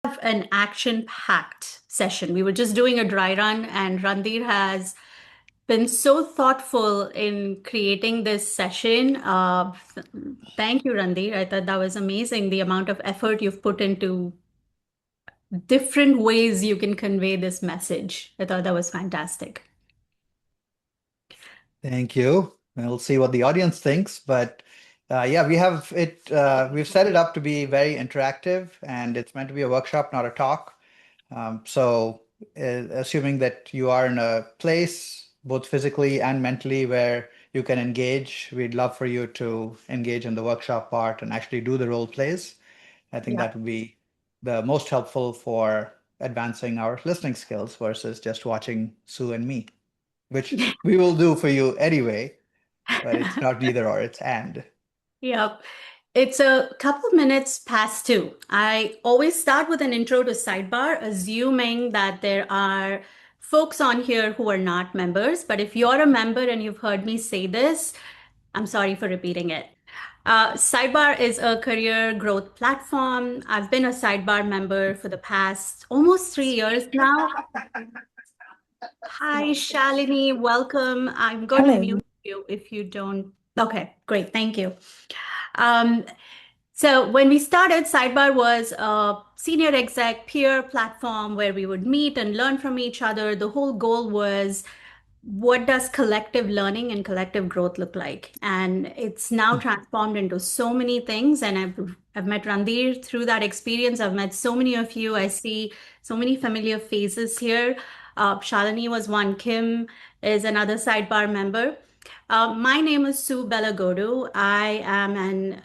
An action-packed session. We were just doing a dry run, and Randhir has been so thoughtful in creating this session. Thank you, Randhir. I thought that was amazing, the amount of effort you've put into different ways you can convey this message. I thought that was fantastic. Thank you. We'll see what the audience thinks, but yeah, we've set it up to be very interactive, and it's meant to be a workshop, not a talk. Assuming that you are in a place, both physically and mentally, where you can engage, we'd love for you to engage in the workshop part and actually do the role plays. I think Yeah. that would be the most helpful for advancing our listening skills versus just watching Sue and me, which we will do for you anyway, but it's not either or, it's and. Yep. It's a couple minutes past 2. I always start with an intro to Sidebar, assuming that there are folks on here who are not members. But if you're a member and you've heard me say this, I'm sorry for repeating it. Sidebar is a career growth platform. I've been a Sidebar member for the past almost 3 years now. Hi, Shalini. Welcome. I'm going to Hello. mute you if you don't. Okay, great. Thank you. Um, so when we started, Sidebar was a senior exec peer platform where we would meet and learn from each other. The whole goal was, what does collective learning and collective growth look like? And it's now transformed into so many things. And I've met Randhir through that experience. I've met so many of you. I see so many familiar faces here. Shalini was one. Kim is another Sidebar member. My name is Sue Belagodu. I am an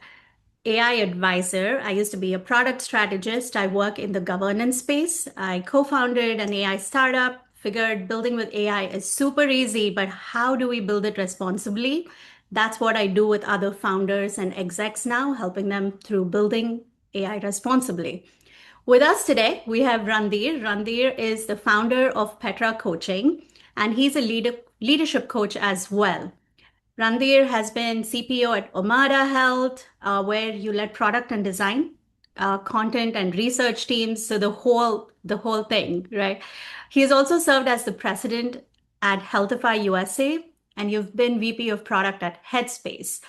AI advisor. I used to be a product strategist. I work in the governance space. I co founded an AI startup, figured building with AI is super easy, but how do we build it responsibly? That's what I do with other founders and execs now, helping them through building AI responsibly. With us today, we have Randhir. Randhir is the founder of Petra Coaching, and he's a leadership coach as well. Randhir has been CPO at Omada Health, where you led product and design, content and research teams. So the whole thing, right? He has also served as the president at Healthify USA, and you've been VP of product at Headspace.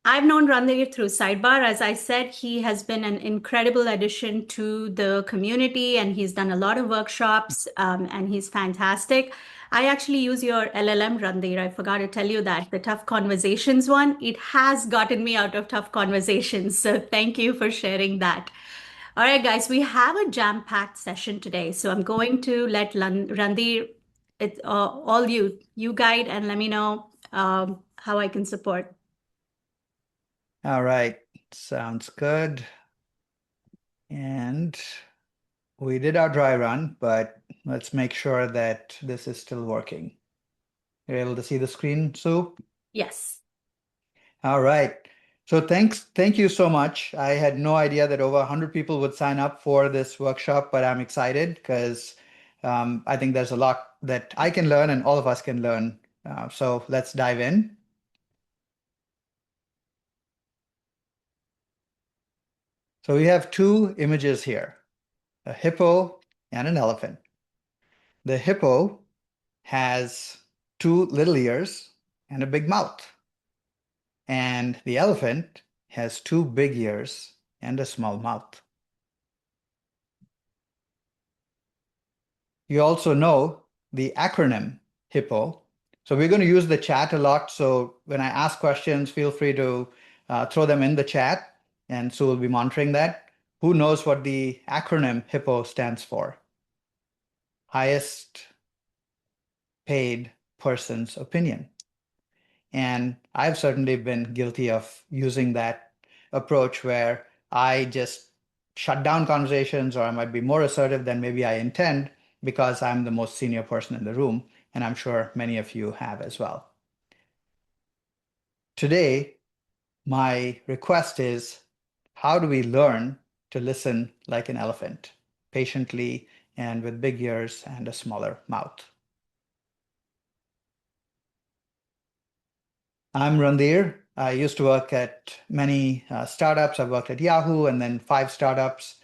I've known Randhir through Sidebar. As I said, he has been an incredible addition to the community and he's done a lot of workshops and he's fantastic. I actually use your LLM, Randhir. I forgot to tell you that. The Tough Conversations one, it has gotten me out of tough conversations. So thank you for sharing that. All right, guys, we have a jam-packed session today. So I'm going to let Randhir, all you guide and let me know how I can support. All right, sounds good. And we did our dry run, but let's make sure that this is still working. You're able to see the screen, Sue? Yes. All right. So thank you so much. I had no idea that over 100 people would sign up for this workshop, but I'm excited because I think there's a lot that I can learn and all of us can learn. So let's dive in. So we have two images here, a hippo and an elephant. The hippo has two little ears and a big mouth. And the elephant has two big ears and a small mouth. You also know the acronym HIPPO. So we're going to use the chat a lot. So when I ask questions, feel free to throw them in the chat. And so we'll be monitoring that. Who knows what the acronym HIPPO stands for? Highest paid person's opinion. And I've certainly been guilty of using that approach where I just shut down conversations or I might be more assertive than maybe I intend because I'm the most senior person in the room. And I'm sure many of you have as well. Today, my request is, how do we learn to listen like an elephant, patiently and with big ears and a smaller mouth? I'm Randhir. I used to work at many startups. I've worked at Yahoo and then 5 startups.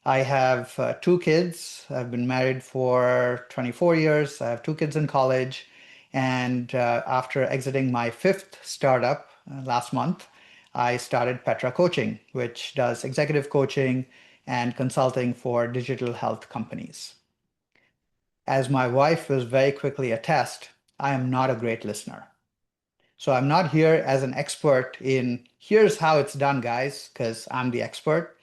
I have two kids. I've been married for 24 years. I have two kids in college. And after exiting my fifth startup last month, I started Petra Coaching, which does executive coaching and consulting for digital health companies. As my wife will very quickly attest, I am not a great listener. So I'm not here as an expert in here's how it's done, guys, because I'm the expert.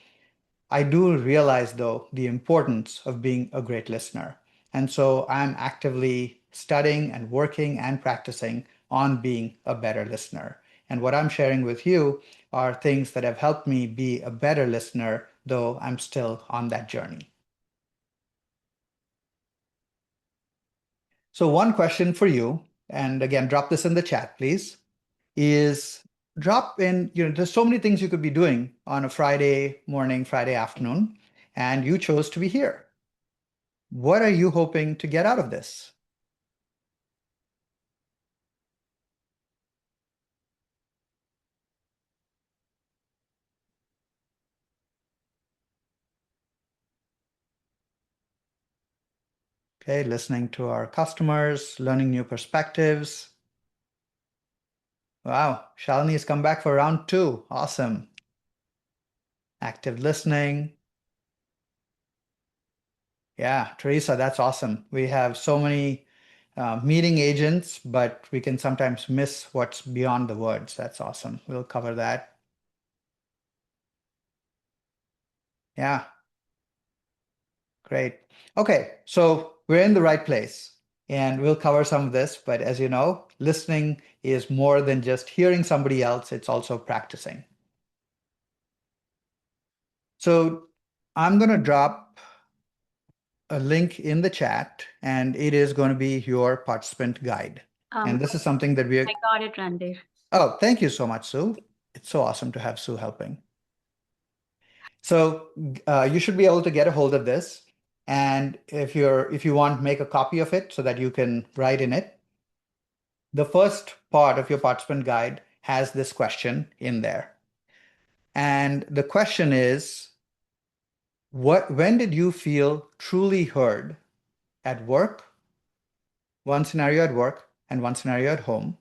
I do realize, though, the importance of being a great listener. And so I'm actively studying and working and practicing on being a better listener. And what I'm sharing with you are things that have helped me be a better listener, though I'm still on that journey. So, one question for you, and again, drop this in the chat, please, is drop in, there's so many things you could be doing on a Friday morning, Friday afternoon, and you chose to be here. What are you hoping to get out of this? Okay, listening to our customers, learning new perspectives. Wow, Shalini's come back for round two. Awesome. Active listening. Yeah, Teresa, that's awesome. We have so many meeting agents, but we can sometimes miss what's beyond the words. That's awesome. We'll cover that. Yeah, great. Okay, so we're in the right place and we'll cover some of this, but as you know, listening is more than just hearing somebody else, it's also practicing. So I'm going to drop a link in the chat and it is going to be your participant guide. And this is something that I got it, Randhir. oh, thank you so much, Sue. It's so awesome to have Sue helping. So you should be able to get a hold of this. And if you want, make a copy of it so that you can write in it. The first part of your participant guide has this question in there. And the question is, when did you feel truly heard at work, one scenario at work, and one scenario at home?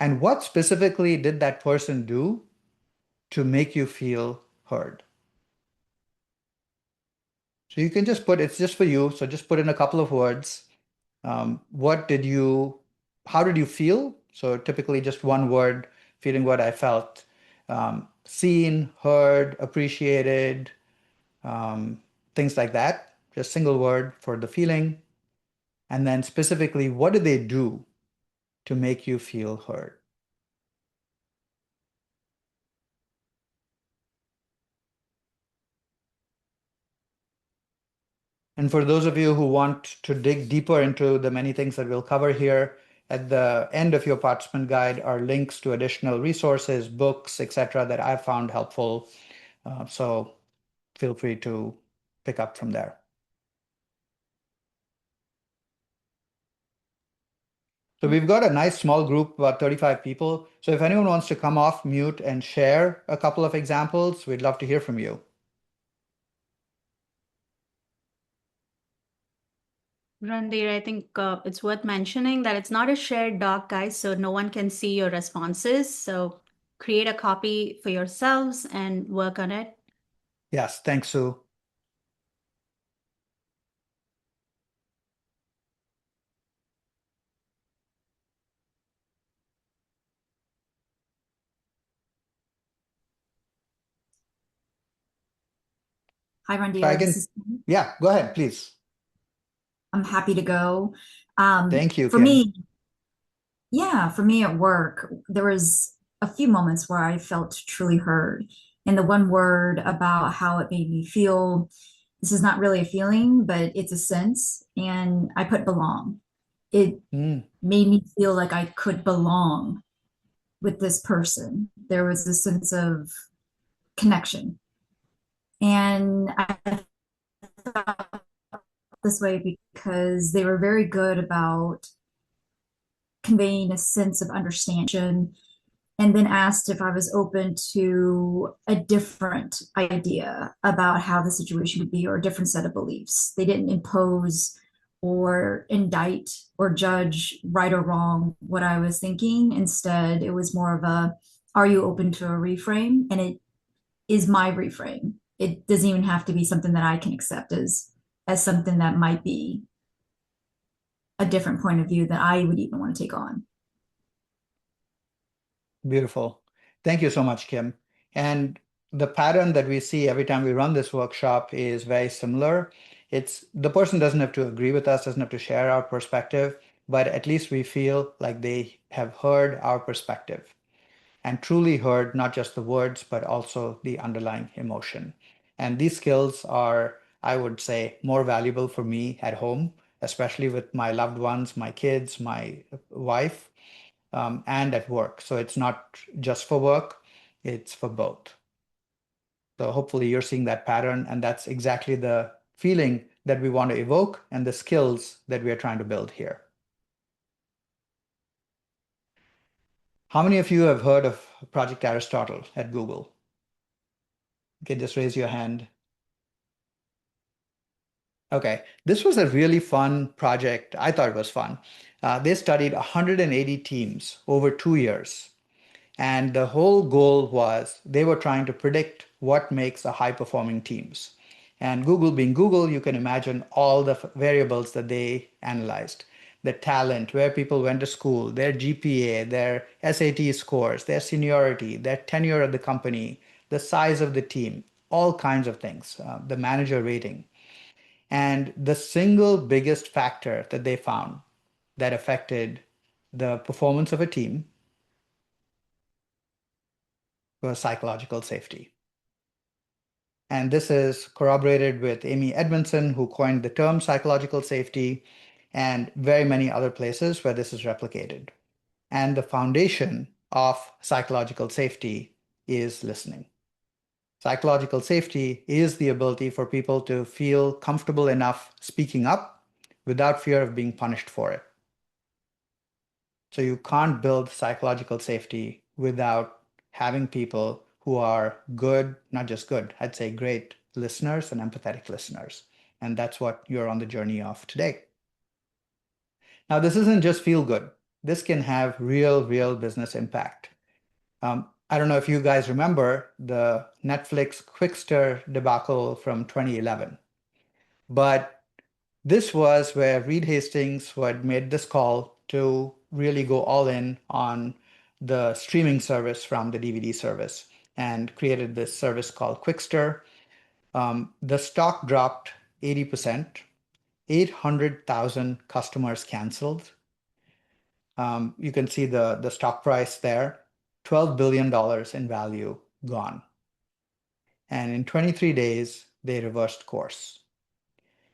And what specifically did that person do to make you feel heard? So you can just put, it's just for you. So just put in a couple of words. How did you feel? So typically just one word, feeling what I felt. Seen, heard, appreciated, things like that. Just single word for the feeling. And then specifically, what did they do to make you feel heard? And for those of you who want to dig deeper into the many things that we'll cover here, at the end of your participant guide are links to additional resources, books, etc., that I've found helpful. So feel free to pick up from there. So we've got a nice small group, about 35 people. So if anyone wants to come off mute and share a couple of examples, we'd love to hear from you. Randhir, I think it's worth mentioning that it's not a shared doc, guys, so no one can see your responses. So create a copy for yourselves and work on it. Yes, thanks, Sue. Hi, If I Randhir. This can, is yeah, go ahead, please. I'm happy to go. Thank you, For Kim. me, yeah, for me at work, there was a few moments where I felt truly heard. And the one word about how it made me feel, this is not really a feeling, but it's a sense. And I put belong. It Mm. made me feel like I could belong with this person. There was a sense of connection. And I felt this way because they were very good about conveying a sense of understanding and then asked if I was open to a different idea about how the situation would be or a different set of beliefs. They didn't impose or indict or judge right or wrong what I was thinking. Instead, it was more of a, are you open to a reframe? And it is my reframe. It doesn't even have to be something that I can accept as something that might be a different point of view that I would even want to take on. Beautiful. Thank you so much, Kim. And the pattern that we see every time we run this workshop is very similar. It's the person doesn't have to agree with us, doesn't have to share our perspective, but at least we feel like they have heard our perspective and truly heard not just the words, but also the underlying emotion. And these skills are, I would say, more valuable for me at home, especially with my loved ones, my kids, my wife, and at work. So it's not just for work, it's for both. So hopefully you're seeing that pattern, and that's exactly the feeling that we want to evoke and the skills that we are trying to build here. How many of you have heard of Project Aristotle at Google? Okay, just raise your hand. Okay, this was a really fun project. I thought it was fun. They studied 180 teams over 2 years. And the whole goal was they were trying to predict what makes a high performing teams. And Google being Google, you can imagine all the variables that they analyzed. The talent, where people went to school, their GPA, their SAT scores, their seniority, their tenure at the company, the size of the team, all kinds of things, the manager rating. And the single biggest factor that they found that affected the performance of a team was psychological safety. And this is corroborated with Amy Edmondson, who coined the term psychological safety, and very many other places where this is replicated. And the foundation of psychological safety is listening. Psychological safety is the ability for people to feel comfortable enough speaking up without fear of being punished for it. So you can't build psychological safety without having people who are good, not just good, I'd say great listeners and empathetic listeners. And that's what you're on the journey of today. Now, this isn't just feel good. This can have real business impact. I don't know if you guys remember the Netflix Quickster debacle from 2011, but this was where Reed Hastings had made this call to really go all in on the streaming service from the DVD service and created this service called Quickster. The stock dropped 80%, 800,000 customers canceled. You can see the stock price there, $12 billion in value gone. And in 23 days, they reversed course.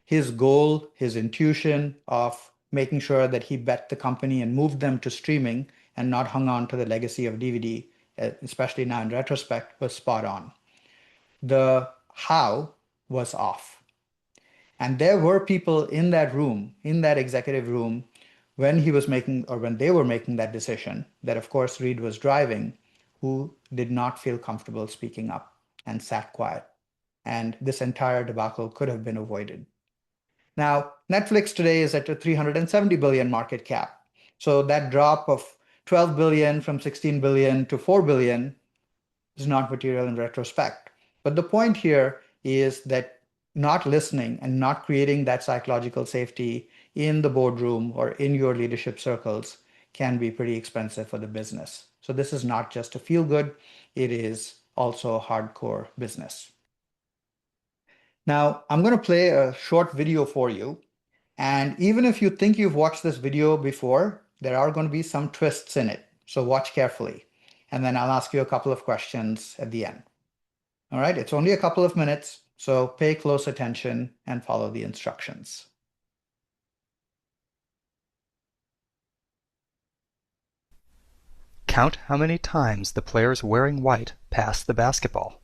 His goal, his intuition of making sure that he bet the company and moved them to streaming and not hung on to the legacy of DVD, especially now in retrospect, was spot on. The how was off. And there were people in that room, in that executive room, when he was making, or when they were making that decision, that of course Reed was driving, who did not feel comfortable speaking up and sat quiet. And this entire debacle could have been avoided. Now, Netflix today is at a 370 billion market cap. So that drop of 12 billion from 16 billion to 4 billion is not material in retrospect. But the point here is that not listening and not creating that psychological safety in the boardroom or in your leadership circles can be pretty expensive for the business. So this is not just a feel good, it is also hardcore business. Now, I'm going to play a short video for you. And even if you think you've watched this video before, there are going to be some twists in it. So watch carefully. And then I'll ask you a couple of questions at the end. All right, it's only a couple of minutes, so pay close attention and follow the instructions. Count how many times the players wearing white pass the basketball.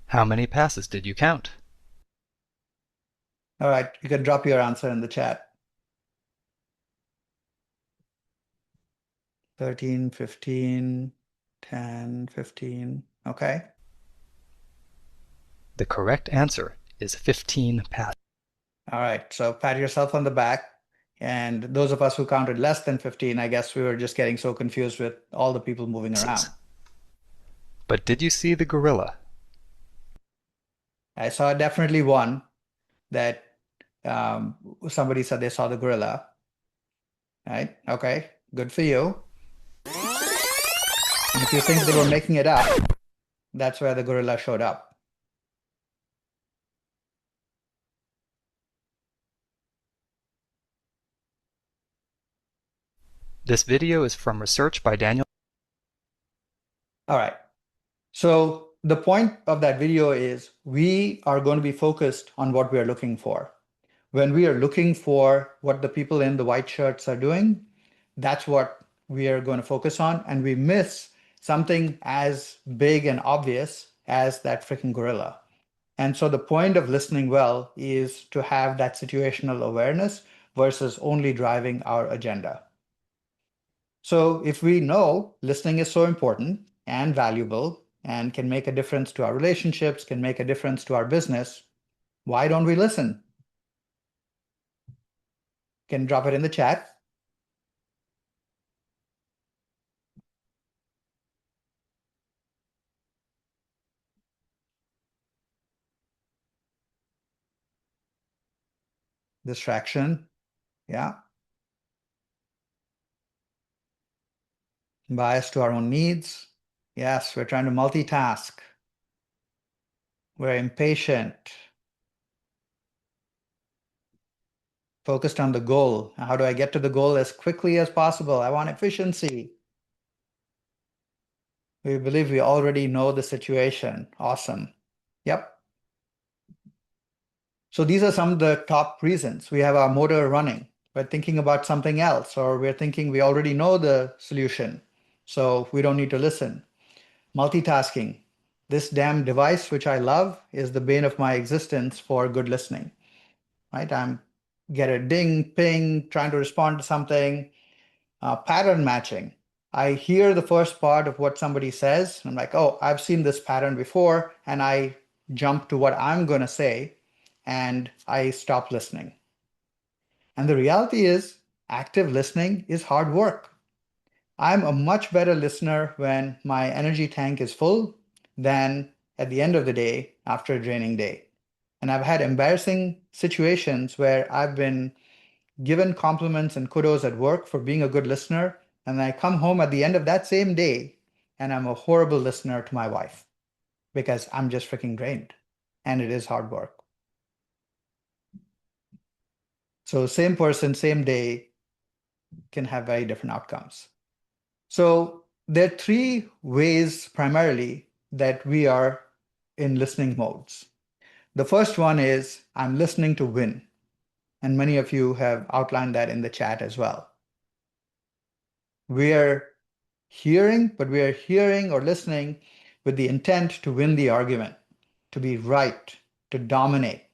How many passes did you count? All right, you can drop your answer in the chat. 13, 15, 10, 15. Okay. The correct answer is 15 passes. All right, so pat yourself on the back. And those of us who counted less than 15, I guess we were just getting so confused with all the people moving around. But did you see the gorilla? I saw definitely one that somebody said they saw the gorilla. Right? Okay, good for you. And if you think they were making it up, that's where the gorilla showed up. This video is from research by Daniel. All right. So the point of that video is we are going to be focused on what we are looking for. When we are looking for what the people in the white shirts are doing, that's what we are going to focus on. And we miss something as big and obvious as that freaking gorilla. And so the point of listening well is to have that situational awareness versus only driving our agenda. So if we know listening is so important and valuable and can make a difference to our relationships, can make a difference to our business, why don't we listen? Can drop it in the chat. Distraction. Yeah. Bias to our own needs. Yes, we're trying to multitask. We're impatient. Focused on the goal. How do I get to the goal as quickly as possible? I want efficiency. We believe we already know the situation. Awesome. Yep. So these are some of the top reasons. We have our motor running. We're thinking about something else, or we're thinking we already know the solution, so we don't need to listen. Multitasking. This damn device, which I love, is the bane of my existence for good listening. Right? I'm get a ding, ping, trying to respond to something. Pattern matching. I hear the first part of what somebody says. I'm like, oh, I've seen this pattern before, and I jump to what I'm going to say, and I stop listening. And the reality is, active listening is hard work. I'm a much better listener when my energy tank is full than at the end of the day after a draining day. And I've had embarrassing situations where I've been given compliments and kudos at work for being a good listener, and I come home at the end of that same day and I'm a horrible listener to my wife because I'm just freaking drained, and it is hard work. So same person, same day can have very different outcomes. So there are three ways primarily that we are in listening modes. The first one is I'm listening to win. And many of you have outlined that in the chat as well. We're hearing, but we are hearing or listening with the intent to win the argument, to be right, to dominate.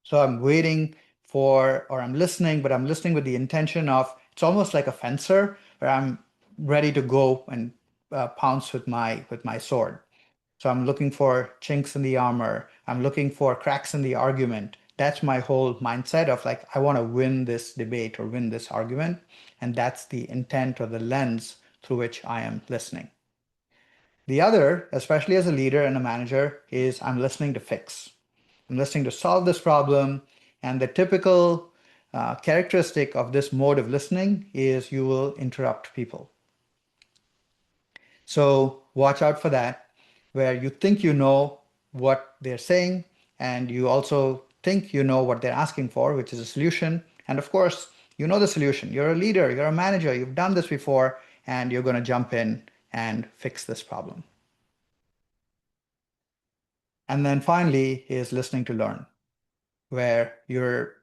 So I'm waiting for, or I'm listening, but I'm listening with the intention of, it's almost like a fencer where I'm ready to go and pounce with my sword. So I'm looking for chinks in the armor. I'm looking for cracks in the argument. That's my whole mindset of like, I want to win this debate or win this argument. And that's the intent or the lens through which I am listening. The other, especially as a leader and a manager, is I'm listening to fix. I'm listening to solve this problem. And the typical characteristic of this mode of listening is you will interrupt people. So watch out for that, where you think you know what they're saying, and you also think you know what they're asking for, which is a solution. And of course, you know the solution. You're a leader, you're a manager, you've done this before, and you're going to jump in and fix this problem. And then finally is listening to learn, where you're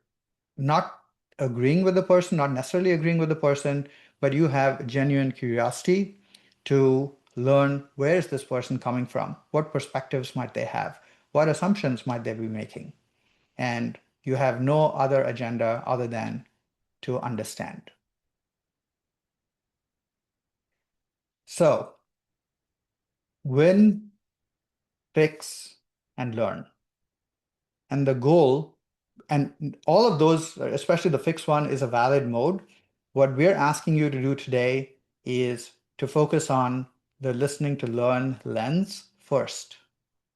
not agreeing with the person, not necessarily agreeing with the person, but you have genuine curiosity to learn where is this person coming from? What perspectives might they have? What assumptions might they be making? And you have no other agenda other than to understand. So, win, fix, and learn. And the goal, and all of those, especially the fix one, is a valid mode. What we're asking you to do today is to focus on the listening to learn lens first.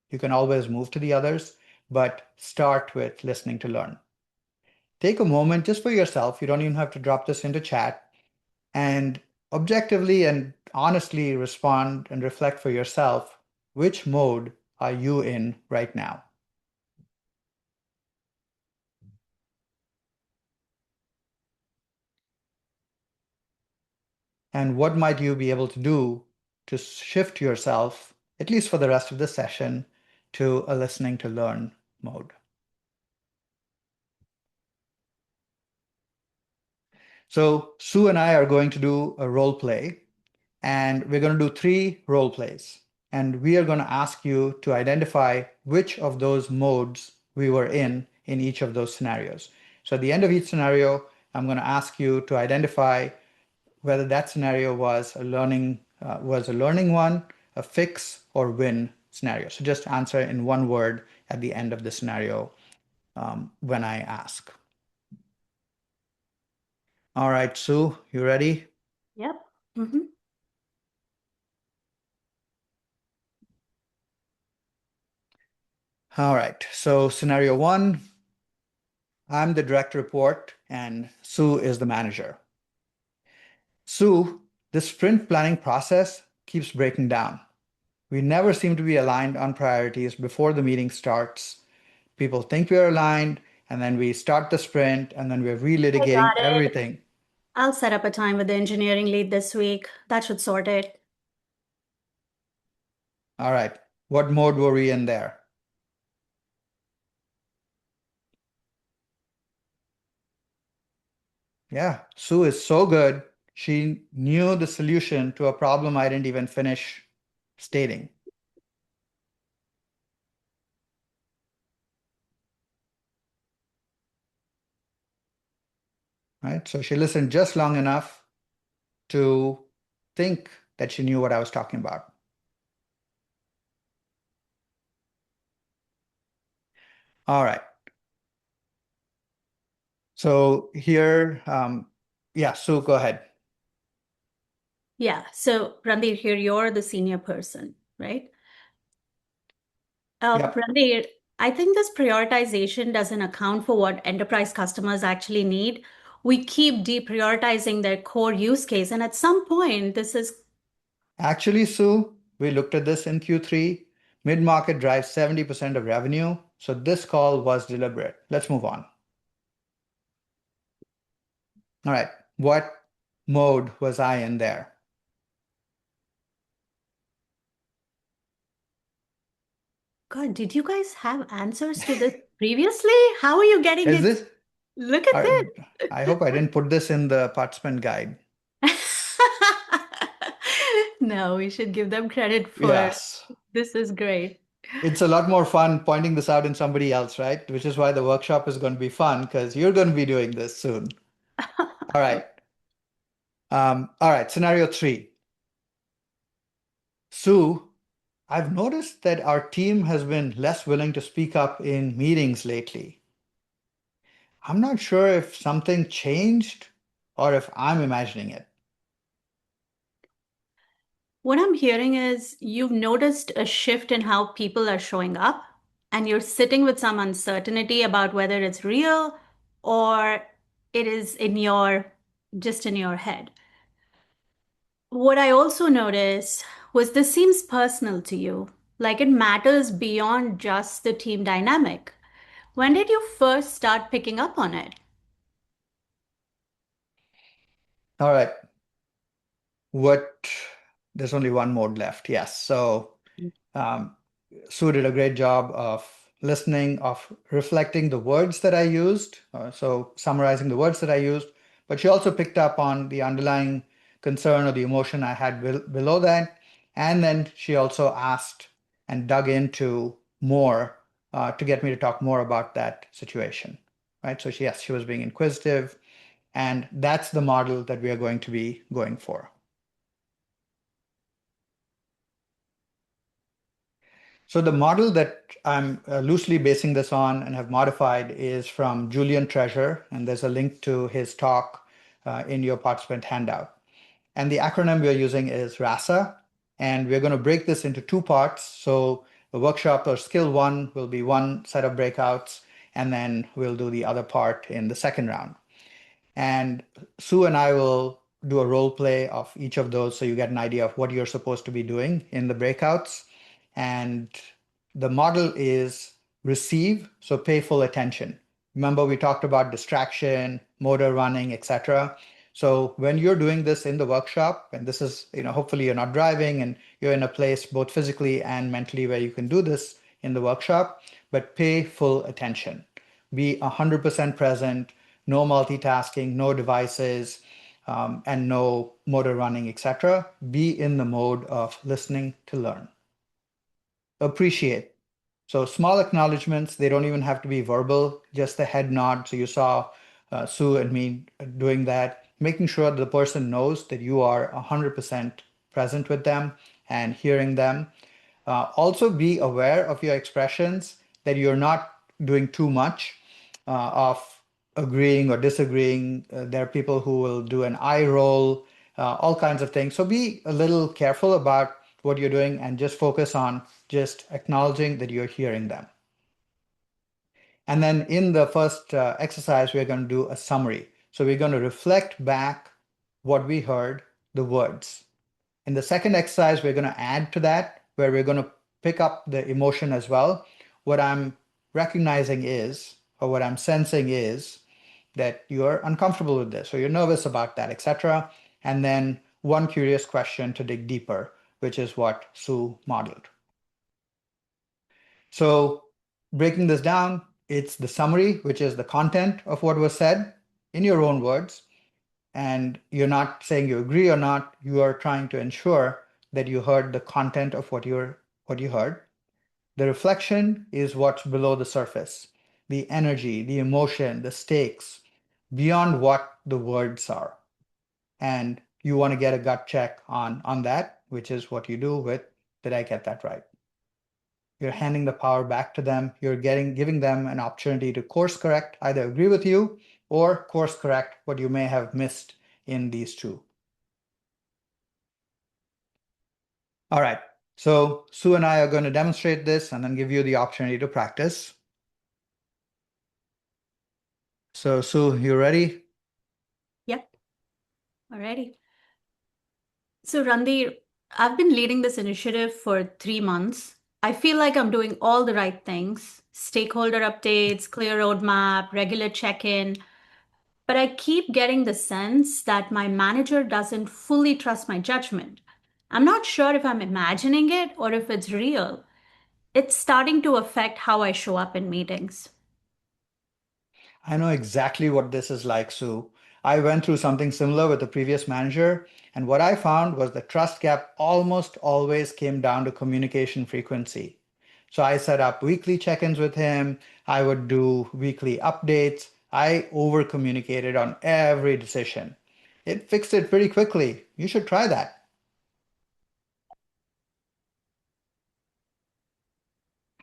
You can always move to the others, but start with listening to learn. Take a moment just for yourself. You don't even have to drop this into chat, and objectively and honestly respond and reflect for yourself. Which mode are you in right now? And what might you be able to do to shift yourself, at least for the rest of the session, to a listening to learn mode? So Sue and I are going to do a role play, and we're going to do 3 role plays. And we are going to ask you to identify which of those modes we were in each of those scenarios. So at the end of each scenario, I'm going to ask you to identify whether that scenario was a learning one, a fix, or win scenario. So just answer in one word at the end of the scenario when I ask. All right, Sue, you ready? Yep. Mm-hmm. All right, so scenario 1, I'm the direct report and Sue is the manager. Sue, the sprint planning process keeps breaking down. We never seem to be aligned on priorities before the meeting starts. People think we are aligned, and then we start the sprint, and then we're I relitigating got it. everything. I'll set up a time with the engineering lead this week. That should sort it. All right, what mode were we in there? Yeah, Sue is so good. She knew the solution to a problem I didn't even finish stating. Right? So she listened just long enough to think that she knew what I was talking about. All right. So here, yeah, Sue, go ahead. Yeah. So Randhir, here you're the senior person, right? Yep. Randhir, I think this prioritization doesn't account for what enterprise customers actually need. We keep deprioritizing their core use case, and at some point, this is Actually, Sue, we looked at this in Q3. Mid-market drives 70% of revenue. So this call was deliberate. Let's move on. All right. What mode was I in there? God, did you guys have answers to this previously? How are you getting Is it? this? Look at this. I hope I didn't put this in the participant guide. No, we should give them credit for Yes. this is great. It's a lot more fun pointing this out in somebody else, right? Which is why the workshop is going to be fun because you're going to be doing this soon. All right. All right. Scenario 3. Sue, I've noticed that our team has been less willing to speak up in meetings lately. I'm not sure if something changed or if I'm imagining it. What I'm hearing is you've noticed a shift in how people are showing up, and you're sitting with some uncertainty about whether it's real or it is just in your head. What I also noticed was this seems personal to you, like it matters beyond just the team dynamic. When did you first start picking up on it? All right. There's only one mode left. Yes. So um, Sue did a great job of listening, of reflecting the words that I used, so summarizing the words that I used, but she also picked up on the underlying concern or the emotion I had below that. And then she also asked and dug into more to get me to talk more about that situation, right? So yes, she was being inquisitive, and that's the model that we are going to be going for. So the model that I'm loosely basing this on and have modified is from Julian Treasure, and there's a link to his talk in your participant handout. And the acronym we're using is RASA, and we're going to break this into two parts. So the workshop or skill one will be one set of breakouts, and then we'll do the other part in the second round. And Sue and I will do a role play of each of those so you get an idea of what you're supposed to be doing in the breakouts. And the model is receive, so pay full attention. Remember, we talked about distraction, motor running, etc. So when you're doing this in the workshop, and this is, hopefully you're not driving and you're in a place both physically and mentally where you can do this in the workshop, but pay full attention. Be 100% present, no multitasking, no devices, and no motor running, etc. Be in the mode of listening to learn. Appreciate. So small acknowledgments, they don't even have to be verbal, just a head nod. So you saw Sue and me doing that, making sure that the person knows that you are 100% present with them and hearing them. Also be aware of your expressions, that you're not doing too much of agreeing or disagreeing. There are people who will do an eye roll, all kinds of things. So be a little careful about what you're doing and just focus on just acknowledging that you're hearing them. And then in the first exercise, we're going to do a summary. So we're going to reflect back what we heard, the words. In the second exercise, we're going to add to that, where we're going to pick up the emotion as well. What I'm recognizing is, or what I'm sensing is, that you're uncomfortable with this, or you're nervous about that, etc. And then one curious question to dig deeper, which is what Sue modeled. So breaking this down, it's the summary, which is the content of what was said in your own words. And you're not saying you agree or not, you are trying to ensure that you heard the content of what you heard. The reflection is what's below the surface, the energy, the emotion, the stakes, beyond what the words are. And you want to get a gut check on that, which is what you do with, did I get that right? You're handing the power back to them. You're giving them an opportunity to course correct, either agree with you or course correct what you may have missed in these two. All right, so Sue and I are going to demonstrate this and then give you the opportunity to practice. So Sue, you ready? Yep. Alrighty. So Randhir, I've been leading this initiative for 3 months. I feel like I'm doing all the right things: stakeholder updates, clear roadmap, regular check-in. But I keep getting the sense that my manager doesn't fully trust my judgment. I'm not sure if I'm imagining it or if it's real. It's starting to affect how I show up in meetings. I know exactly what this is like, Sue. I went through something similar with the previous manager, and what I found was the trust gap almost always came down to communication frequency. So I set up weekly check-ins with him. I would do weekly updates. I over communicated on every decision. It fixed it pretty quickly. You should try that.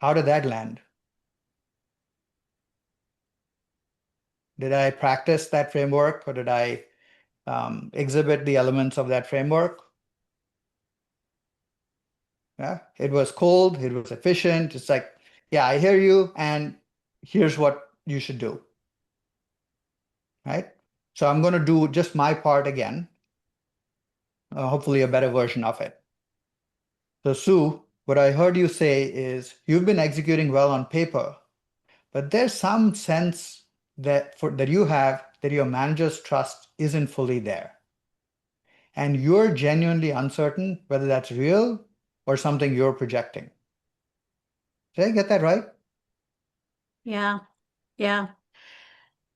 How did that land? Did I practice that framework, or did I exhibit the elements of that framework? Yeah, it was cold, it was efficient. It's like, yeah, I hear you, and here's what you should do, right? So I'm going to do just my part again, hopefully a better version of it. So Sue, what I heard you say is you've been executing well on paper, but there's some sense that you have that your manager's trust isn't fully there. And you're genuinely uncertain whether that's real or something you're projecting. Did I get that right? Yeah, yeah,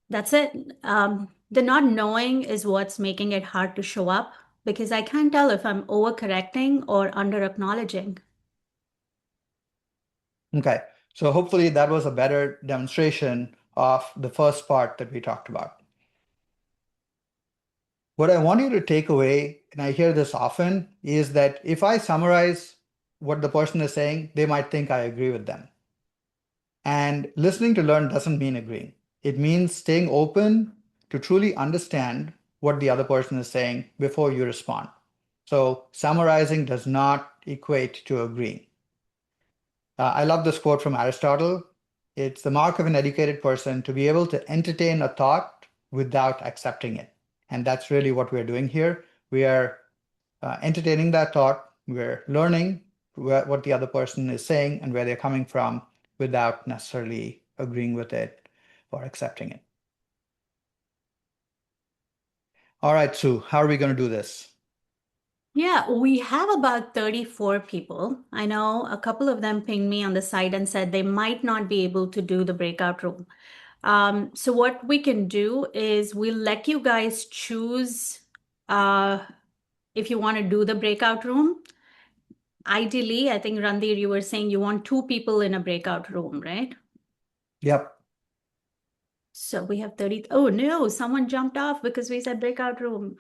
that's it. The not knowing is what's making it hard to show up because I can't tell if I'm overcorrecting or under acknowledging. Okay, So hopefully that was a better demonstration of the first part that we talked about. What I want you to take away, and I hear this often, is that if I summarize what the person is saying, they might think I agree with them. And listening to learn doesn't mean agreeing. It means staying open to truly understand what the other person is saying before you respond. So summarizing does not equate to agreeing. I love this quote from Aristotle. It's the mark of an educated person to be able to entertain a thought without accepting it. And that's really what we're doing here. We are entertaining that thought. We're learning what the other person is saying and where they're coming from without necessarily agreeing with it or accepting it. All right, Sue, how are we going to do this? Yeah, we have about 34 people. I know a couple of them pinged me on the site and said they might not be able to do the breakout room. So what we can do is we'll let you guys choose if you want to do the breakout room. Ideally, I think Randhir, you were saying you want 2 people in a breakout room, right? Yep. So we have 30. Oh no, someone jumped off because we said breakout room.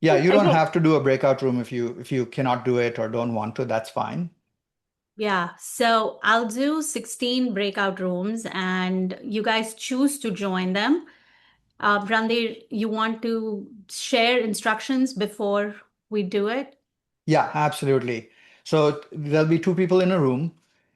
Yeah, you don't Okay. have to do a breakout room if you cannot do it or don't want to, that's fine. Yeah, so I'll do 16 breakout rooms and you guys choose to join them. Randhir, you want to share instructions before we do it? Yeah, absolutely. So there'll be 2 people in a room,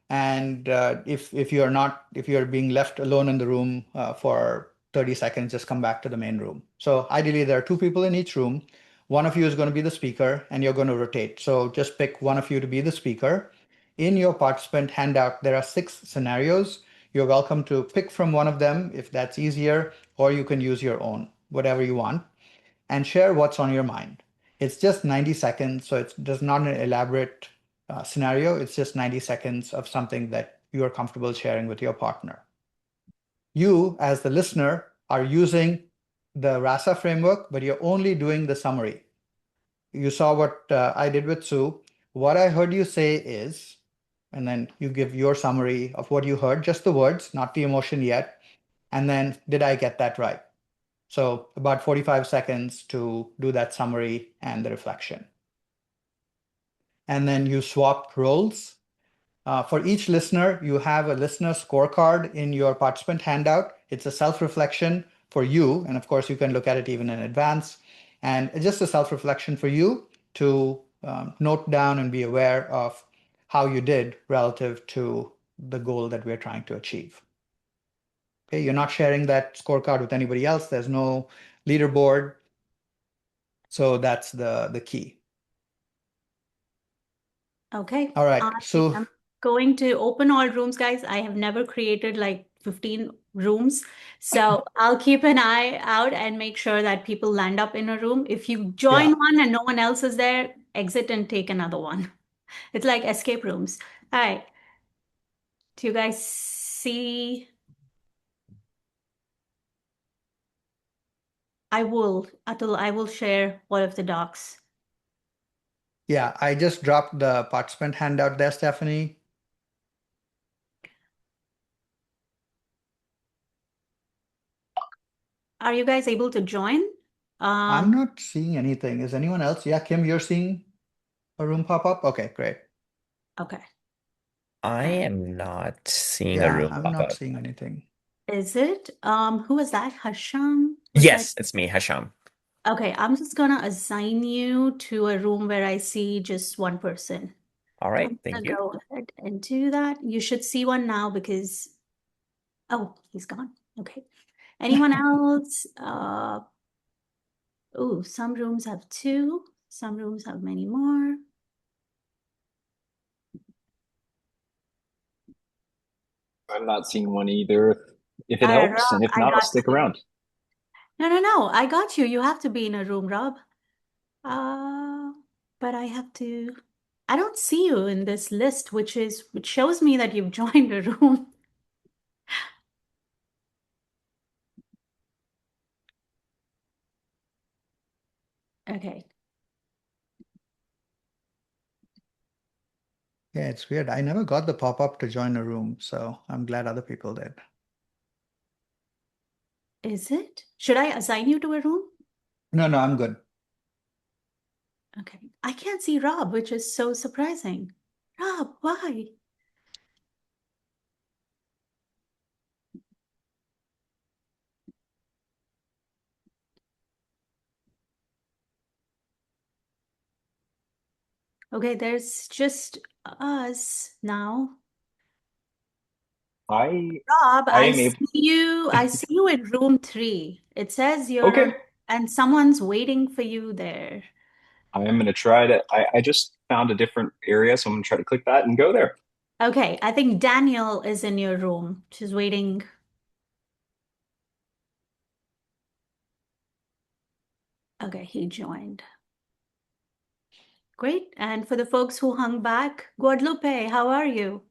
and if you're being left alone in the room for 30 seconds, just come back to the main room. So ideally, there are 2 people in each room. One of you is going to be the speaker, and you're going to rotate. So just pick one of you to be the speaker. In your participant handout, there are 6 scenarios. You're welcome to pick from one of them if that's easier, or you can use your own, whatever you want, and share what's on your mind. It's just 90 seconds, so it's just not an elaborate scenario. It's just 90 seconds of something that you are comfortable sharing with your partner. You, as the listener, are using the RASA framework, but you're only doing the summary. You saw what I did with Sue. What I heard you say is, and then you give your summary of what you heard, just the words, not the emotion yet. And then, did I get that right? So about 45 seconds to do that summary and the reflection. And then you swap roles. For each listener, you have a listener scorecard in your participant handout. It's a self-reflection for you. And of course, you can look at it even in advance. And it's just a self-reflection for you to note down and be aware of how you did relative to the goal that we're trying to achieve. Okay, you're not sharing that scorecard with anybody else. There's no leaderboard. So that's the key. Okay. All right. I So am going to open all rooms, guys. I have never created like 15 rooms. So I'll keep an eye out and make sure that people land up in a room. If you join yeah, one and no one else is there, exit and take another one. It's like escape rooms. All right. Do you guys see? Atul, I will share one of the docs. yeah. I just dropped the participant handout there, Stephanie. Are you guys able to join? I'm not seeing anything. Is anyone else? Yeah, Kim, you're seeing a room pop up? Okay, great. Okay. I And am not seeing a Yeah, room I'm pop not up. seeing anything. is it? Who was that? Hasham? Was that? Yes, it's me, Hasham. Okay, I'm just gonna assign you to a room where I see just one person. All right, I'm thank gonna you. go ahead and do that. You should see one now because, oh, he's gone. Okay. Anyone else? Oh, some rooms have 2, some rooms have many more. I'm not seeing one either. If it All right, helps, Rob, and if I not, I'll got stick you. around. No, I got you. You have to be in a room, Rob. Uh, but I have to. I don't see you in this list, which shows me that you've joined a room. Okay. Yeah, it's weird. I never got the pop-up to join a room, so I'm glad other people did. Is it? Should I assign you to a room? No, no, I'm good. Okay. I can't see Rob, which is so surprising. Rob, why? Okay, there's just us now. I Rob, I I am see able. you. I see you in room 3. It says you're Okay, on, and someone's waiting for you there. I am gonna try to. I just found a different area, so I'm gonna try to click that and go there. Okay, I think Daniel is in your room. She's waiting. Okay, he joined. Great. And for the folks who hung back, Guadalupe, how are you?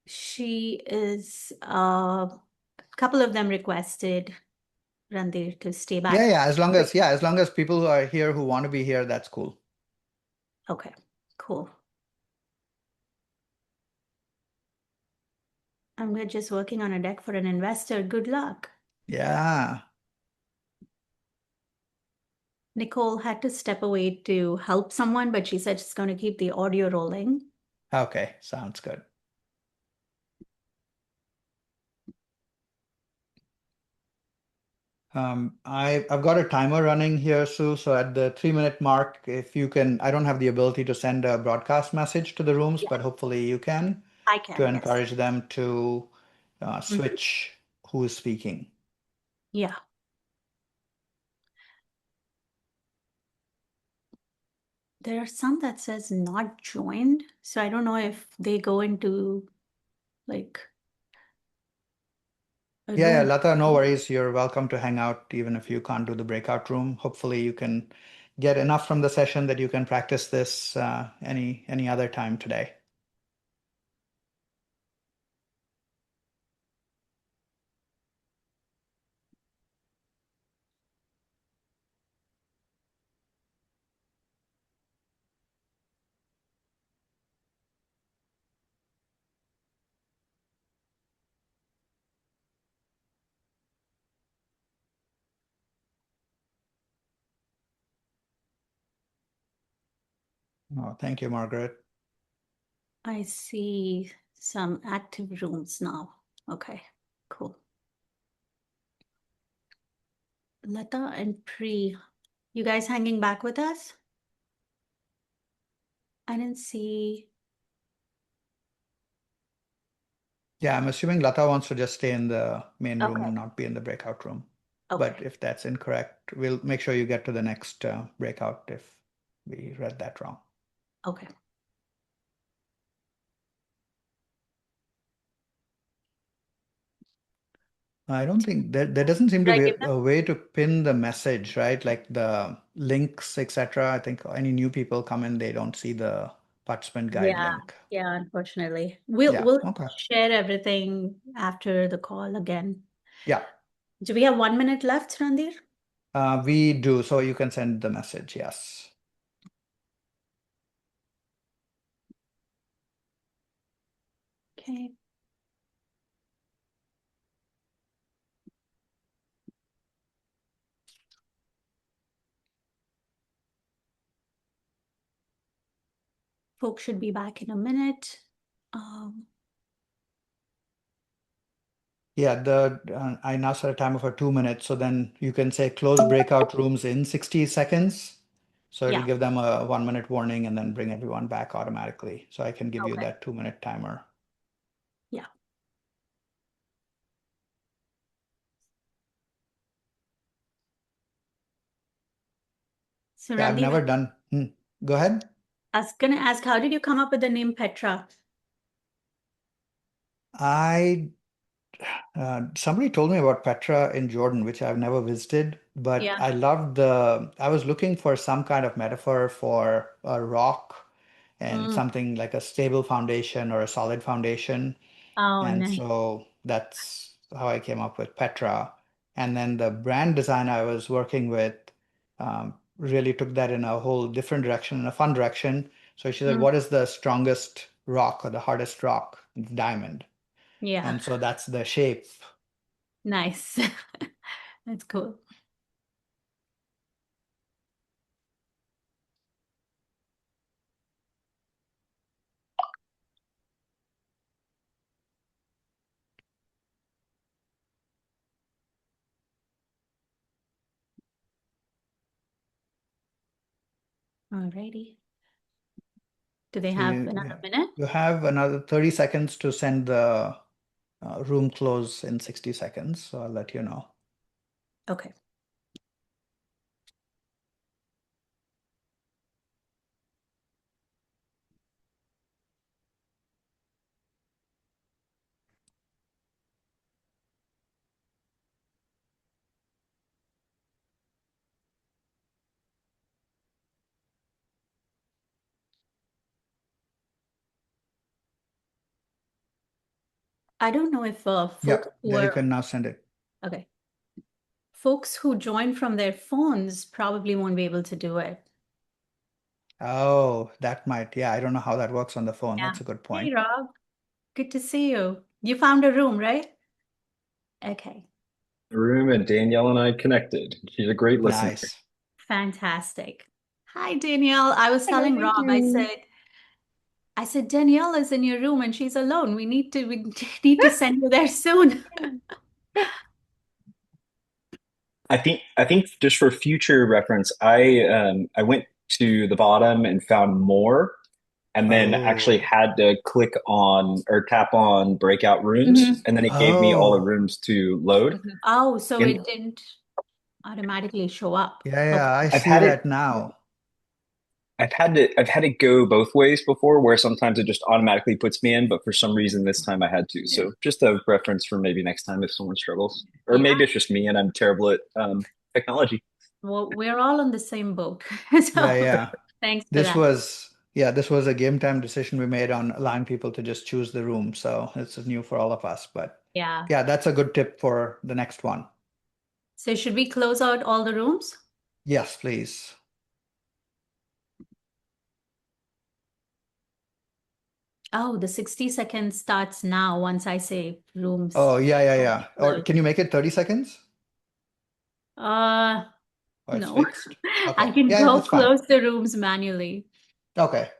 She is, a couple of them requested Randhir to stay Yeah, back. yeah, as long as people who are here who want to be here, that's cool. Okay, cool. We're just working on a deck for an investor. Good luck. Yeah. Nicole had to step away to help someone, but she said she's going to keep the audio rolling. Okay, sounds good. I've got a timer running here, Sue. So at the 3-minute mark, if you can, I don't have the ability to send a broadcast message to the rooms, Yeah, but hopefully you can I to can, yes. encourage them to Mhm. switch who is speaking. Yeah. There are some that says not joined. So I don't know if they go into like a Yeah, room. Lata, no worries. You're welcome to hang out even if you can't do the breakout room. Hopefully you can get enough from the session that you can practice this any other time today. Oh, thank you, Margaret. I see some active rooms now. Okay, cool. Lata and Pri, you guys hanging back with us? I didn't see. Yeah, I'm assuming Lata wants to just stay in the main room Okay, and not be in the breakout room. But okay, if that's incorrect, we'll make sure you get to the next breakout if we read that wrong. okay. I don't think there doesn't seem to Should I be give them? a way to pin the message, right? Like the links, etc. I think any new people come in, they don't see the participant guide Yeah, link. yeah, unfortunately. We'll Yeah, we'll okay. share everything after the call again. Yeah, Do we have 1 minute left, Randhir? we do. So you can send the message, yes. Okay. Folks should be back in a minute. Um, Yeah, I now set a timer for 2 minutes, so then you can say close breakout rooms in 60 seconds. So it'll yeah, give them a 1-minute warning and then bring everyone back automatically. So I can give you okay, that 2-minute timer. yeah. So Yeah, I've Randhir, never done. Go ahead. I was gonna ask, how did you come up with the name Petra? I Somebody told me about Petra in Jordan, which I've never visited, but Yeah. I was looking for some kind of metaphor for a rock and Mm. something like a stable foundation or a solid foundation. Oh, And nice. so that's how I came up with Petra. And then the brand design I was working with, really took that in a whole different direction, in a fun direction. So she said, Mm, what is the strongest rock or the hardest rock? It's diamond. yeah, And so that's the shape. nice. That's cool. Alrighty. Do they So have another minute? you have another 30 seconds to send the room close in 60 seconds. So I'll let you know. Okay. I don't know if folks Yep, who there you are can now send it. okay. Folks who join from their phones probably won't be able to do it. Oh, that might. Yeah, I don't know how that works on the phone. Yeah. That's a good Hey, point. Rob. Good to see you. You found a room, right? Okay. The room and Danielle and I connected. She's a great listener. Nice. Fantastic. Hi, Danielle. I was Hello, telling thank Rob, you. I said, Danielle is in your room and she's alone. We need to need to send you there soon. I think just for future reference, I went to the bottom and found more, and then actually Oh. had to click on or tap on breakout rooms, Mhm. and then it gave me all the Oh. rooms to load. Oh, so And it didn't automatically show up. Yeah, Okay. I I've see had it that now. I've had it go both ways before, where sometimes it just automatically puts me in, but for some reason this time I had to. So just a reference for maybe next time if someone struggles, or Yeah. maybe it's just me and I'm terrible at technology. Well, we're all on the same boat. Yeah, So yeah. thanks for This that. was, yeah, this was a game time decision we made on allowing people to just choose the room. So it's new for all of us. But Yeah. yeah, that's a good tip for the next one. So should we close out all the rooms? Yes, please. Oh, the 60 seconds starts now once I say rooms. Oh, yeah. Or Close. can you make it 30 seconds? Uh, Or it's no. fixed? I Okay. can Yeah, go that's fine. close the rooms manually. Okay.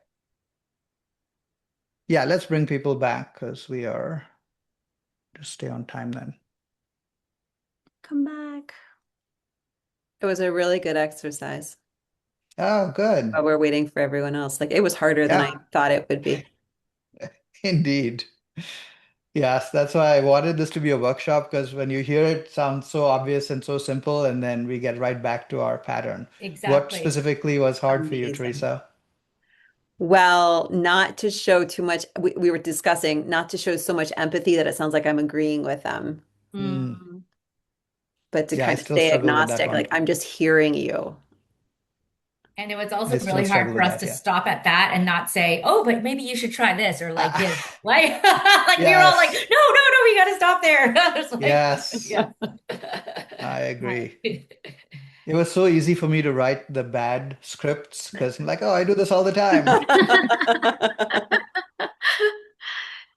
Yeah, let's bring people back because we are just stay on time then. Come back. It was a really good exercise Oh, good. while we're waiting for everyone else. Like it was harder than I Yeah, thought it would be. indeed. Yes, that's why I wanted this to be a workshop because when you hear it, it sounds so obvious and so simple, and then we get right back to our pattern. What Exactly. specifically was hard for you, Amazing. Teresa? Well, not to show too much, we were discussing not to show so much empathy that it sounds like I'm agreeing with them, Mm. but to Yeah, I kind of still stay struggle with that agnostic, one. like I'm just hearing you. And it was also I still really hard struggle for with us that, to yeah. stop at that and not say, "Oh, but maybe you should try this," or like give, Ah, like, like we were all like, yes, "No, no, no, we got to stop there." It's like, yes, yeah. I agree. It was so easy for me to write the bad scripts because I'm like, oh, I do this all the time.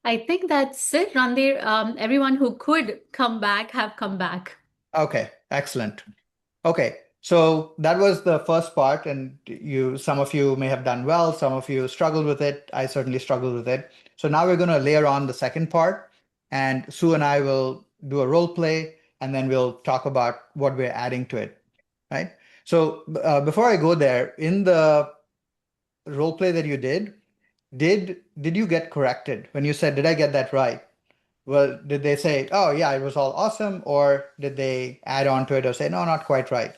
I think that's it, Randhir. Everyone who could come back have come back. Okay, excellent. Okay, so that was the first part, and some of you may have done well, some of you struggled with it. I certainly struggled with it. So now we're going to layer on the second part, and Sue and I will do a role play, and then we'll talk about what we're adding to it, right? So before I go there, in the role play that you did you get corrected when you said, "Did I get that right?" Well, did they say, "Oh yeah, it was all awesome," or did they add on to it or say, "No, not quite right"?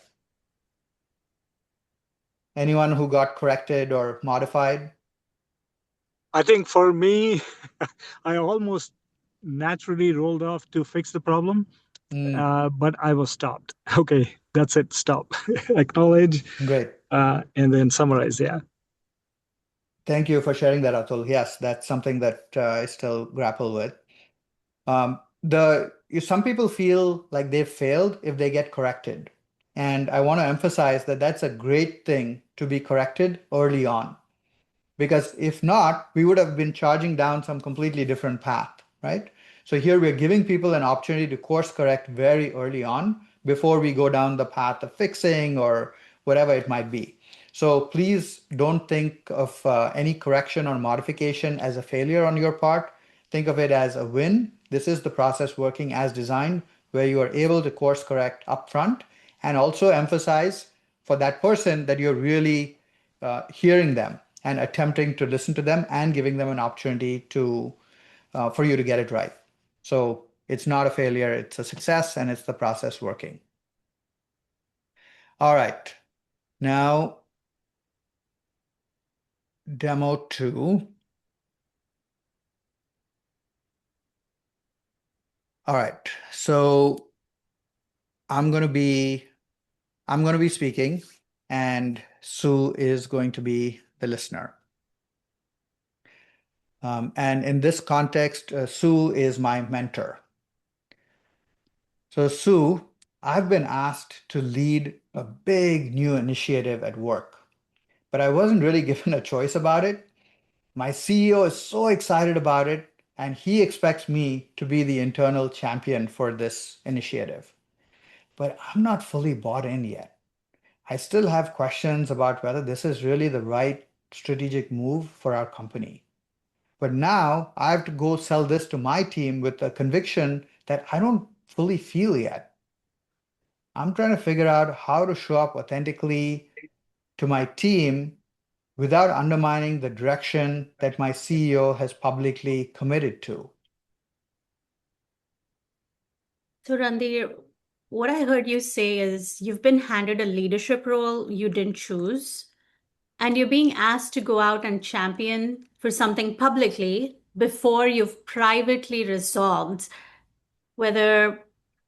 Anyone who got corrected or modified? I think for me, I almost naturally rolled off to fix the problem, Mm, but I was stopped. Okay, that's it. Stop. Acknowledge, great. and then summarize. Yeah. Thank you for sharing that, Atul. Yes, that's something that I still grapple with. Some people feel like they've failed if they get corrected. And I want to emphasize that that's a great thing to be corrected early on. Because if not, we would have been charging down some completely different path, right? So here we're giving people an opportunity to course correct very early on before we go down the path of fixing or whatever it might be. So please don't think of any correction or modification as a failure on your part. Think of it as a win. This is the process working as designed, where you are able to course correct upfront and also emphasize for that person that you're really hearing them and attempting to listen to them and giving them an opportunity to for you to get it right. So it's not a failure, it's a success, and it's the process working. All right, now demo 2. All right, so I'm going to be speaking, and Sue is going to be the listener. And in this context, Sue is my mentor. So Sue, I've been asked to lead a big new initiative at work, but I wasn't really given a choice about it. My CEO is so excited about it, and he expects me to be the internal champion for this initiative. But I'm not fully bought in yet. I still have questions about whether this is really the right strategic move for our company. But now I have to go sell this to my team with a conviction that I don't fully feel yet. I'm trying to figure out how to show up authentically to my team without undermining the direction that my CEO has publicly committed to. So, Randhir, what I heard you say is you've been handed a leadership role you didn't choose, and you're being asked to go out and champion for something publicly before you've privately resolved whether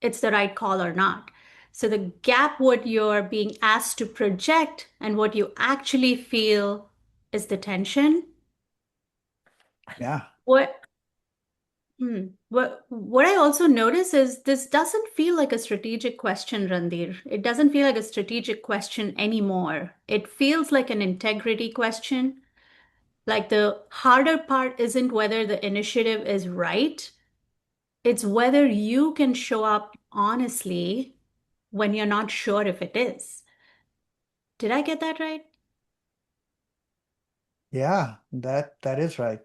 it's the right call or not. So the gap, what you're being asked to project and what you actually feel is the tension. Yeah. What I also notice is this doesn't feel like a strategic question, Randhir. It doesn't feel like a strategic question anymore. It feels like an integrity question. Like the harder part isn't whether the initiative is right, it's whether you can show up honestly when you're not sure if it is. Did I get that right? Yeah, that is right.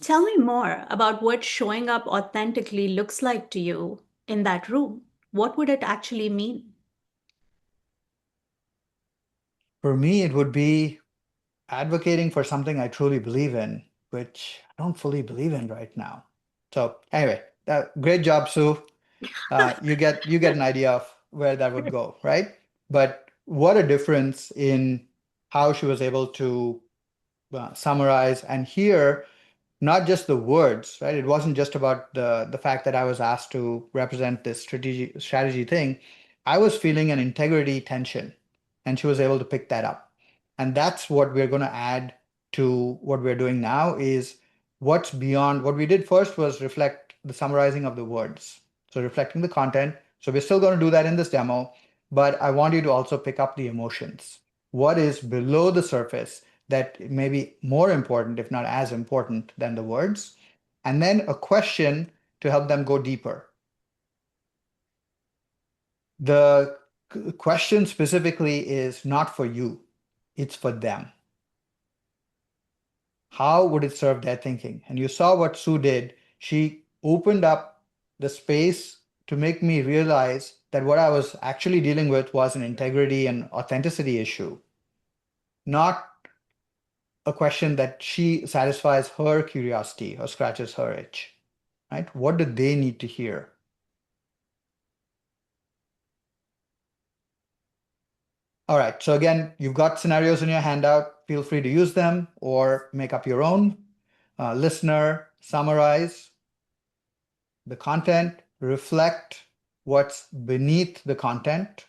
Tell me more about what showing up authentically looks like to you in that room. What would it actually mean? For me, it would be advocating for something I truly believe in, which I don't fully believe in right now. So anyway, great job, Sue. You get an idea of where that would go, right? But what a difference in how she was able to summarize and hear not just the words, right? It wasn't just about the fact that I was asked to represent this strategy thing. I was feeling an integrity tension, and she was able to pick that up. And that's what we're going to add to what we're doing now is what's beyond what we did first was reflect the summarizing of the words. So reflecting the content. So we're still going to do that in this demo, but I want you to also pick up the emotions. What is below the surface that may be more important, if not as important, than the words, and then a question to help them go deeper. The question specifically is not for you, it's for them. How would it serve their thinking? And you saw what Sue did. She opened up the space to make me realize that what I was actually dealing with was an integrity and authenticity issue, not a question that she satisfies her curiosity or scratches her itch, right? What do they need to hear? All right, so again, you've got scenarios in your handout. Feel free to use them or make up your own. Listener, summarize the content, reflect what's beneath the content.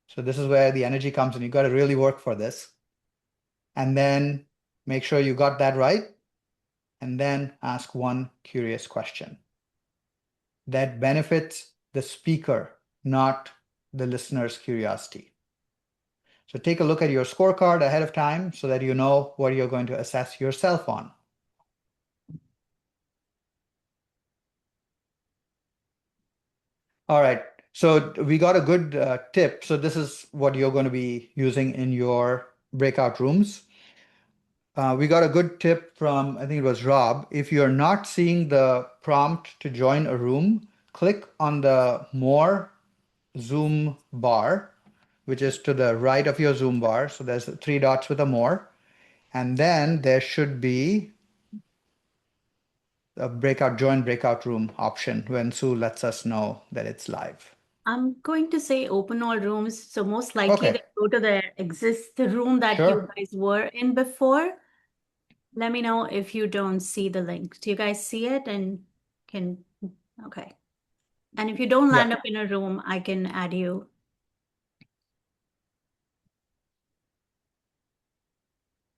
So this is where the energy comes in. You've got to really work for this. And then make sure you got that right. And then ask one curious question that benefits the the speaker, not the listener's curiosity. So take a look at your scorecard ahead of time so that you know what you're going to assess yourself on. All right, so we got a good tip. So this is what you're going to be using in your breakout rooms. We got a good tip from, I think it was Rob. If you're not seeing the prompt to join a room, click on the More Zoom bar, which is to the right of your Zoom bar. So there's 3 dots with a More. And then there should be a join breakout room option when Sue lets us know that it's live. I'm going to say open all rooms. So most likely Okay. they go to the room that you Sure. guys were in before. Let me know if you don't see the link. Do you guys see it and okay. And if you don't land up in a room, I can add you.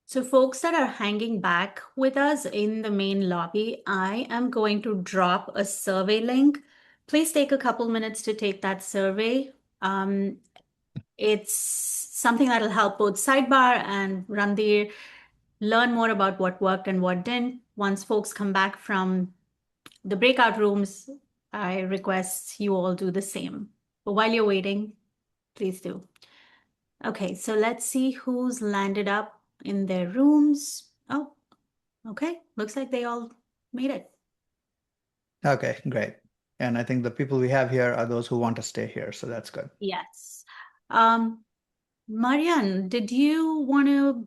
So folks that are hanging back with us in the main lobby, I am going to drop a survey link. Please take a couple minutes to take that survey. It's something that'll help both Sidebar and Randhir learn more about what worked and what didn't. Once folks come back from the breakout rooms, I request you all do the same. But while you're waiting, please do. Okay, so let's see who's landed up in their rooms. Oh, okay. Looks like they all made it. Okay, great. And I think the people we have here are those who want to stay here, so that's good. Yes. Marian, did you want to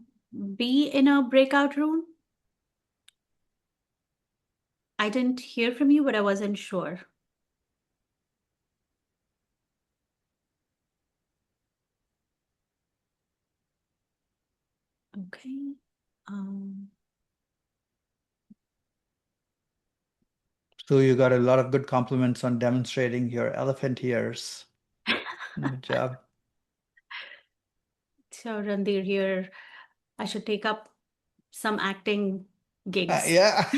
be in a breakout room? I didn't hear from you, but I wasn't sure. Okay. So you got a lot of good compliments on demonstrating your elephant ears. Good job. So Randhir here, I should take up some acting gigs. Yeah.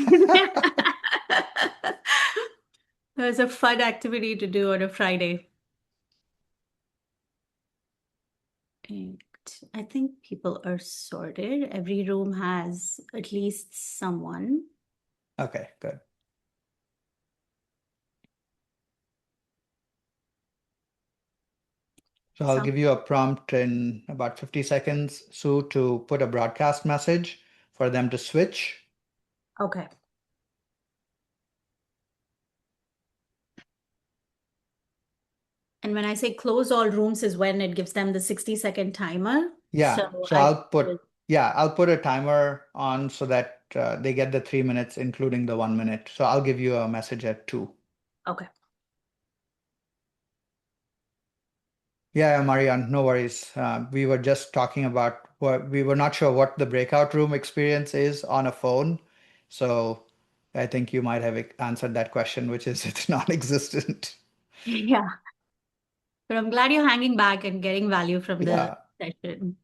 There's a fun activity to do on a Friday. And I think people are sorted. Every room has at least someone. Okay, good. So I'll give you a prompt in about 50 seconds, Sue, to put a broadcast message for them to switch. Okay. And when I say close all rooms is when it gives them the 60-second timer. Yeah, so I'll put a timer on so that they get the 3 minutes, including the 1 minute. So I'll give you a message at 2. Okay. Yeah, Marianne, no worries. We were just talking about we were not sure what the breakout room experience is on a phone. So I think you might have answered that question, which is it's non-existent. Yeah. But I'm glad you're hanging back and getting value from the session.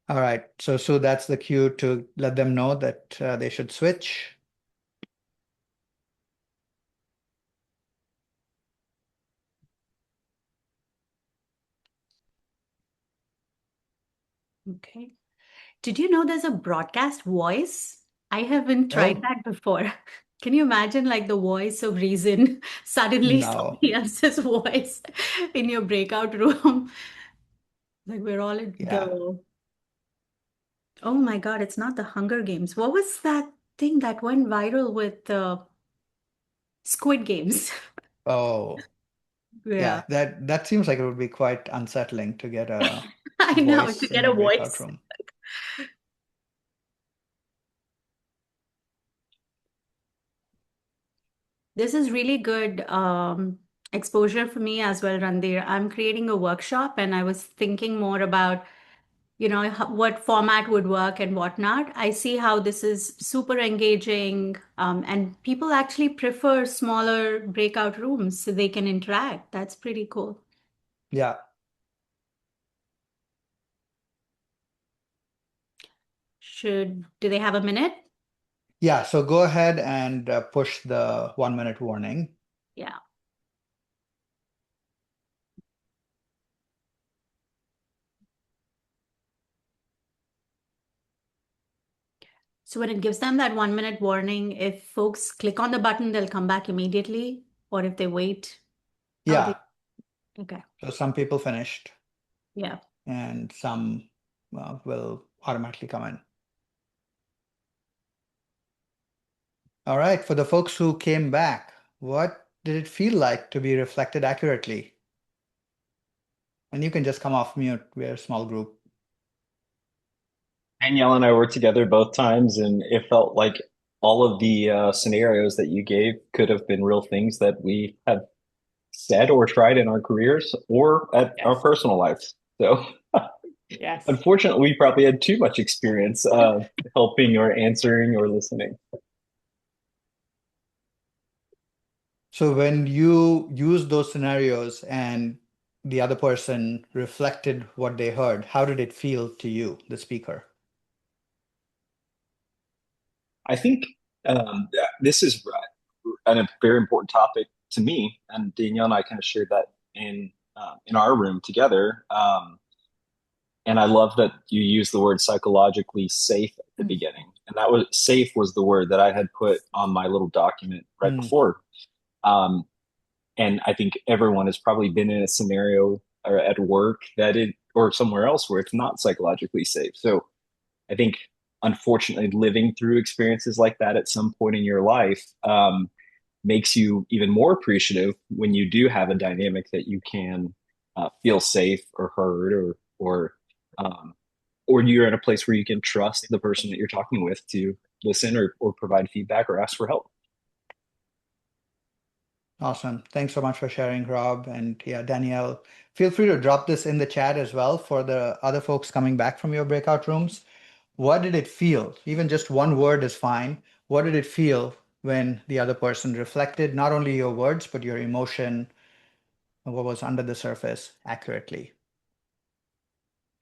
All right. So that's the cue to let them know that they should switch. Okay. Did you know there's a broadcast voice? I haven't tried that before. Can you imagine like the voice of reason suddenly somebody else's voice in your breakout room? Like we're all at go. Oh my God, it's not the Hunger Games. What was that thing that went viral with the Squid Games? Oh, yeah. That seems like it would be quite unsettling to get a I know, voice to in get the a breakout voice. room. This is really good exposure for me as well, Randhir. I'm creating a workshop and I was thinking more about, what format would work and whatnot. I see how this is super engaging and people actually prefer smaller breakout rooms so they can interact. That's pretty cool. Yeah. do they have a minute? Yeah, so go ahead and push the 1 minute warning. Yeah. So when it gives them that 1 minute warning, if folks click on the button, they'll come back immediately, or if they wait. Yeah, Okay. so some people finished Yeah. and some will automatically come in. All right, for the folks who came back, what did it feel like to be reflected accurately? And you can just come off mute. We're a small group. Danielle and I were together both times, and it felt like all of the scenarios that you gave could have been real things that we have said or tried in our careers or at our personal lives. So Yes. unfortunately, we probably had too much experience helping or answering or listening. So when you use those scenarios and the other person reflected what they heard, how did it feel to you, the speaker? I think this is a very important topic to me, and Danielle and I kind of shared that in our room together. And I love that you use the word psychologically safe at the beginning, and that was safe was the word that I had put on my little document right before. And I think everyone has probably been in a scenario or at work or somewhere else where it's not psychologically safe. So I think, unfortunately, living through experiences like that at some point in your life makes you even more appreciative when you do have a dynamic that you can feel safe or heard, or you're in a place where you can trust the person that you're talking with to listen or provide feedback or ask for help. Awesome. Thanks so much for sharing, Rob. And yeah, Danielle, feel free to drop this in the chat as well for the other folks coming back from your breakout rooms. What did it feel? Even just one word is fine. What did it feel when the other person reflected not only your words, but your emotion, and what was under the surface accurately?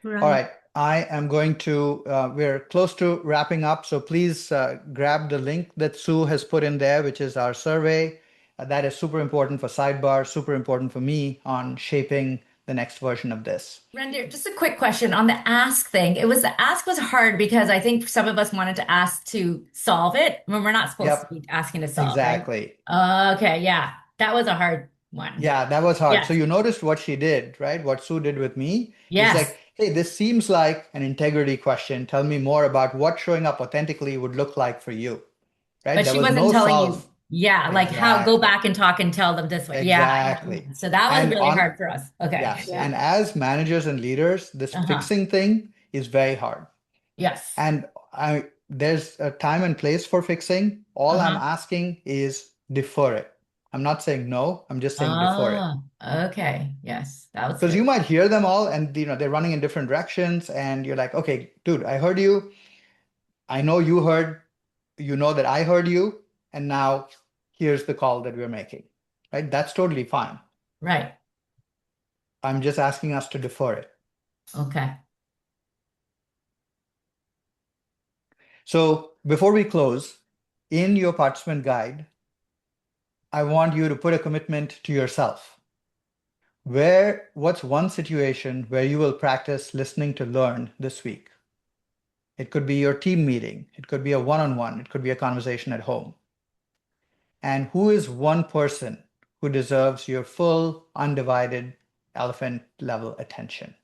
Right. All right, I am going to, we're close to wrapping up. So please grab the link that Sue has put in there, which is our survey. That is super important for Sidebar, super important for me on shaping the next version of this. Randhir, just a quick question on the ask thing. The ask was hard because I think some of us wanted to ask to solve it when we're not supposed to be asking to solve, Exactly. right? Okay, yeah. That was a hard one. Yeah, that was hard. Yes. So you noticed what she did, right? What Sue did with me. Yes. It's like, hey, this seems like an integrity question. Tell me more about what showing up authentically would look like for you, right? But There she was wasn't no telling solve. you, yeah, like how go Exactly. back and talk and tell them this way. Exactly. Yeah. So that was And really hard for us. Okay. yes. And as managers and leaders, this fixing thing is very hard. Yes. And there's a time and place for fixing. All I'm asking is defer it. I'm not saying no, I'm just saying defer it. Okay. Yes. That was Because good. you might hear them all and they're running in different directions and you're like, okay, dude, I heard you. I know you heard, you know that I heard you, and now here's the call that we're making. Right? That's totally fine. Right. I'm just asking us to defer it. Okay. So before we close, in your participant guide, I want you to put a commitment to yourself. What's one situation where you will practice listening to learn this week? It could be your team meeting. It could be a one-on-one. It could be a conversation at home. And who is one person who deserves your full, undivided, elephant level attention?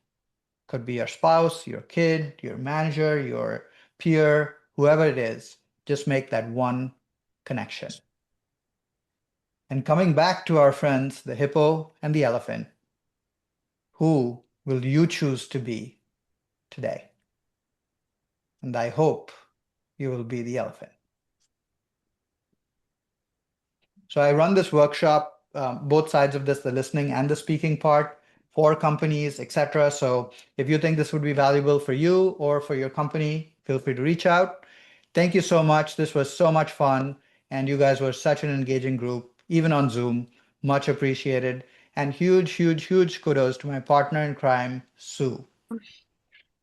Could be your spouse, your kid, your manager, your peer, whoever it is. Just make that one connection. And coming back to our friends, the hippo and the elephant, who will you choose to be today? And I hope you will be the elephant. So I run this workshop, both sides of this, the listening and the speaking part, for companies, etc. So if you think this would be valuable for you or for your company, feel free to reach out. Thank you so much. This was so much fun. And you guys were such an engaging group, even on Zoom. Much appreciated. And huge, huge, huge kudos to my partner in crime, Sue.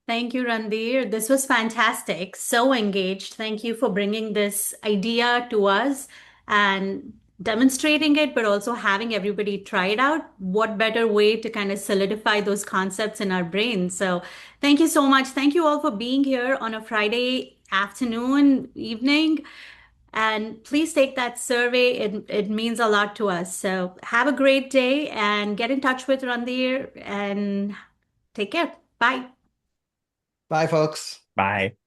Thank you, Randhir. This was fantastic. So engaged. Thank you for bringing this idea to us and demonstrating it, but also having everybody try it out. What better way to kind of solidify those concepts in our brains? So, thank you so much. Thank you all for being here on a Friday afternoon, evening. And please take that survey. It means a lot to us. So, have a great day and get in touch with Randhir and take care. Bye. Bye, folks. Bye.